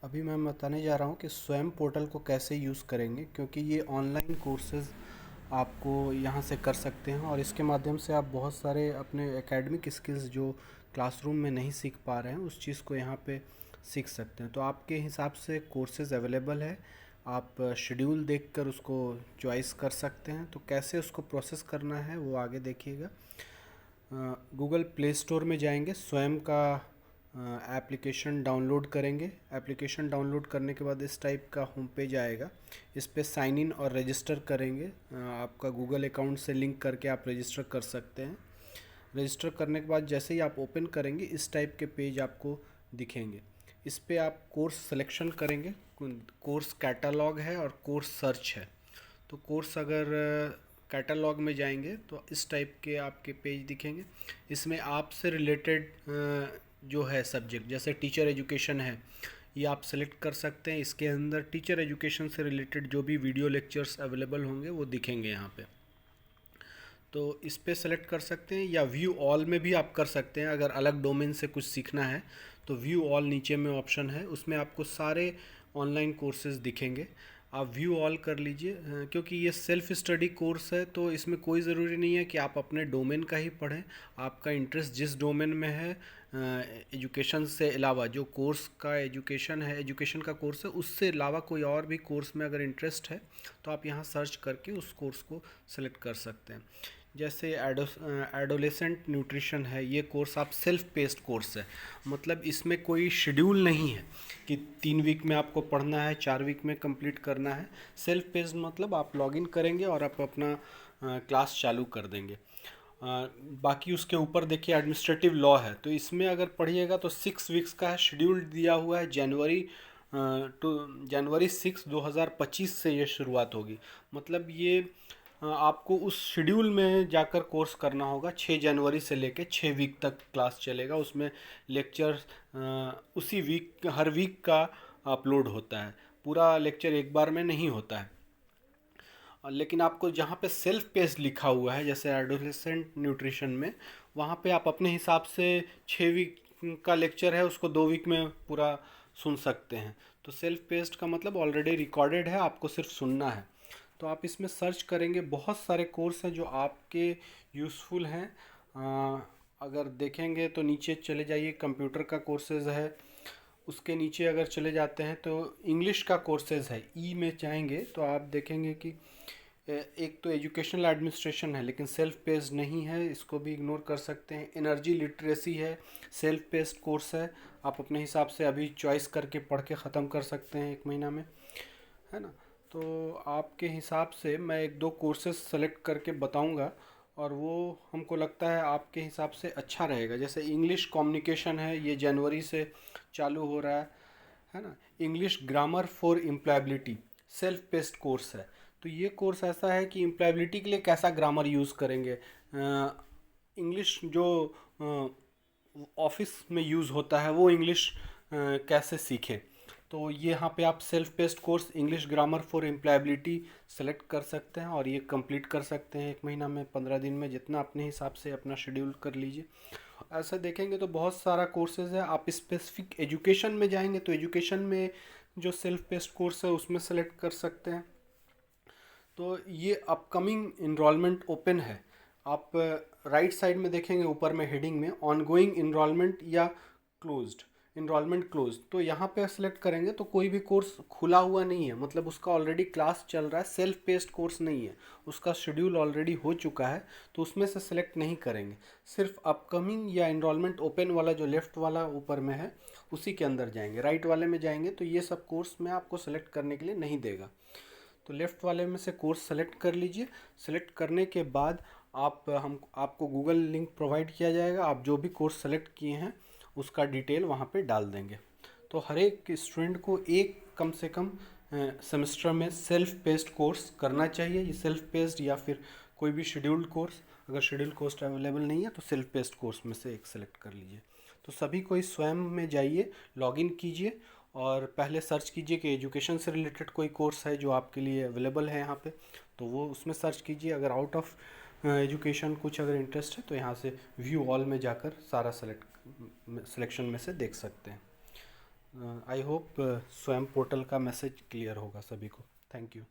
अभी मैं बताने जा रहा हूँ कि स्वयं पोर्टल को कैसे यूज़ करेंगे, क्योंकि ये ऑनलाइन कोर्सेज़ आपको यहाँ से कर सकते हैं और इसके माध्यम से आप बहुत सारे अपने एकेडमिक स्किल्स जो क्लासरूम में नहीं सीख पा रहे हैं उस चीज़ को यहाँ पे सीख सकते हैं। तो आपके हिसाब से कोर्सेज़ अवेलेबल है, आप शेड्यूल देखकर उसको चॉइस कर सकते हैं। तो कैसे उसको प्रोसेस करना है वो आगे देखिएगा। गूगल प्ले स्टोर में जाएंगे, स्वयं का एप्लीकेशन डाउनलोड करेंगे। एप्लीकेशन डाउनलोड करने के बाद इस टाइप का होम पेज आएगा। इस पे साइन इन और रजिस्टर करेंगे। आपका गूगल अकाउंट से लिंक करके आप रजिस्टर कर सकते हैं। रजिस्टर करने के बाद जैसे ही आप ओपन करेंगे इस टाइप के पेज आपको दिखेंगे। इस पे आप कोर्स सिलेक्शन करेंगे। कोर्स कैटलॉग है और कोर्स सर्च है। तो कोर्स अगर कैटलॉग में जाएंगे तो इस टाइप के आपके पेज दिखेंगे। इसमें आपसे रिलेटेड जो है सब्जेक्ट, जैसे टीचर एजुकेशन है, ये आप सेलेक्ट कर सकते हैं। इसके अंदर टीचर एजुकेशन से रिलेटेड जो भी वीडियो लेक्चर्स अवेलेबल होंगे वो दिखेंगे यहाँ पे। तो इस पे सेलेक्ट कर सकते हैं, या व्यू ऑल में भी आप कर सकते हैं। अगर अलग डोमेन से कुछ सीखना है तो व्यू ऑल नीचे में ऑप्शन है, उसमें आपको सारे ऑनलाइन कोर्सेज दिखेंगे। आप व्यू ऑल कर लीजिए। क्योंकि ये सेल्फ स्टडी कोर्स है तो इसमें कोई ज़रूरी नहीं है कि आप अपने डोमेन का ही पढ़ें। आपका इंटरेस्ट जिस डोमेन में है, एजुकेशन से अलावा जो कोर्स का एजुकेशन है, एजुकेशन का कोर्स है, उससे अलावा कोई और भी कोर्स में अगर इंटरेस्ट है तो आप यहाँ सर्च करके उस कोर्स को सेलेक्ट कर सकते हैं। जैसे एडोलेसेंट न्यूट्रिशन है, ये कोर्स आप सेल्फ पेस्ड कोर्स है। मतलब इसमें कोई शेड्यूल नहीं है कि 3 वीक में आपको पढ़ना है, 4 वीक में कंप्लीट करना है। सेल्फ पेस्ड मतलब आप लॉगिन करेंगे और आप अपना क्लास चालू कर देंगे। बाकी उसके ऊपर देखिए एडमिनिस्ट्रेटिव लॉ है, तो इसमें अगर पढ़िएगा तो 6 वीक्स का शेड्यूल दिया हुआ है। टू जनवरी 6 2025 से ये शुरुआत होगी। मतलब ये आपको उस शेड्यूल में जाकर कोर्स करना होगा। 6 जनवरी से लेकर 6 वीक तक क्लास चलेगा। उसमें लेक्चर उसी वीक, हर वीक का अपलोड होता है। पूरा लेक्चर एक बार में नहीं होता है। लेकिन आपको जहाँ पे सेल्फ पेस लिखा हुआ है, जैसे एडोलेसेंट न्यूट्रिशन में, वहाँ पे आप अपने हिसाब से 6 वीक का लेक्चर है उसको 2 वीक में पूरा सुन सकते हैं। तो सेल्फ पेस्ड का मतलब ऑलरेडी रिकॉर्डेड है, आपको सिर्फ सुनना है। तो आप इसमें सर्च करेंगे, बहुत सारे कोर्स हैं जो आपके यूज़फुल हैं। अगर देखेंगे तो नीचे चले जाइए, कंप्यूटर का कोर्सेज़ है। उसके नीचे अगर चले जाते हैं तो इंग्लिश का कोर्सेज़ है। ई में जाएंगे तो आप देखेंगे कि एक तो एजुकेशनल एडमिनिस्ट्रेशन है लेकिन सेल्फ पेस्ड नहीं है, इसको भी इग्नोर कर सकते हैं। एनर्जी लिटरेसी है, सेल्फ पेस्ड कोर्स है। आप अपने हिसाब से अभी चॉइस करके पढ़ के ख़त्म कर सकते हैं 1 महीना में, है ना। तो आपके हिसाब से मैं एक दो कोर्सेज सेलेक्ट करके बताऊंगा और वो हमको लगता है आपके हिसाब से अच्छा रहेगा। जैसे इंग्लिश कम्युनिकेशन है, ये जनवरी से चालू हो रहा है ना। English grammar for employability, self paced course है। तो ये कोर्स ऐसा है कि एम्प्लॉयबिलिटी के लिए कैसा ग्रामर यूज़ करेंगे, इंग्लिश जो ऑफिस में यूज़ होता है वो इंग्लिश कैसे सीखें। तो ये यहाँ पे आप self paced course English grammar for employability select कर सकते हैं और ये कंप्लीट कर सकते हैं 1 महीना में, 15 दिन में, जितना अपने हिसाब से अपना शेड्यूल कर लीजिए। ऐसा देखेंगे तो बहुत सारा कोर्सेज है। आप स्पेसिफिक एजुकेशन में जाएंगे तो एजुकेशन में जो सेल्फ पेस्ड कोर्स है उसमें सेलेक्ट कर सकते हैं। तो ये अपकमिंग इनरोलमेंट ओपन है। आप राइट साइड में देखेंगे ऊपर में हेडिंग में ऑनगोइंग इनरोलमेंट या क्लोज्ड, इनरोलमेंट क्लोज। तो यहाँ पे सेलेक्ट करेंगे तो कोई भी कोर्स खुला हुआ नहीं है, मतलब उसका ऑलरेडी क्लास चल रहा है, सेल्फ पेस्ड कोर्स नहीं है, उसका शेड्यूल ऑलरेडी हो चुका है। तो उसमें से सेलेक्ट नहीं करेंगे, सिर्फ अपकमिंग या इनरोलमेंट ओपन वाला जो लेफ्ट वाला ऊपर में है उसी के अंदर जाएंगे। राइट वाले में जाएंगे तो ये सब कोर्स में आपको सेलेक्ट करने के लिए नहीं देगा। तो लेफ़्ट वाले में से कोर्स सेलेक्ट कर लीजिए। सेलेक्ट करने के बाद आपको गूगल लिंक प्रोवाइड किया जाएगा। आप जो भी कोर्स सेलेक्ट किए हैं उसका डिटेल वहाँ पे डाल देंगे। तो हर एक स्टूडेंट को एक कम से कम सेमेस्टर में सेल्फ पेस्ड कोर्स करना चाहिए। ये सेल्फ पेस्ड या फिर कोई भी शेड्यूल्ड कोर्स, अगर शेड्यूल्ड कोर्स अवेलेबल नहीं है तो सेल्फ पेस्ड कोर्स में से एक सेलेक्ट कर लीजिए। तो सभी को इस स्वयं में जाइए, लॉगिन कीजिए और पहले सर्च कीजिए कि एजुकेशन से रिलेटेड कोई कोर्स है जो आपके लिए अवेलेबल है यहाँ पे, तो वो उसमें सर्च कीजिए। अगर आउट ऑफ एजुकेशन कुछ अगर इंटरेस्ट है तो यहाँ से व्यू ऑल में जाकर सारा सिलेक्शन में से देख सकते हैं। आई होप स्वयं पोर्टल का मैसेज क्लियर होगा सभी को। Thank you.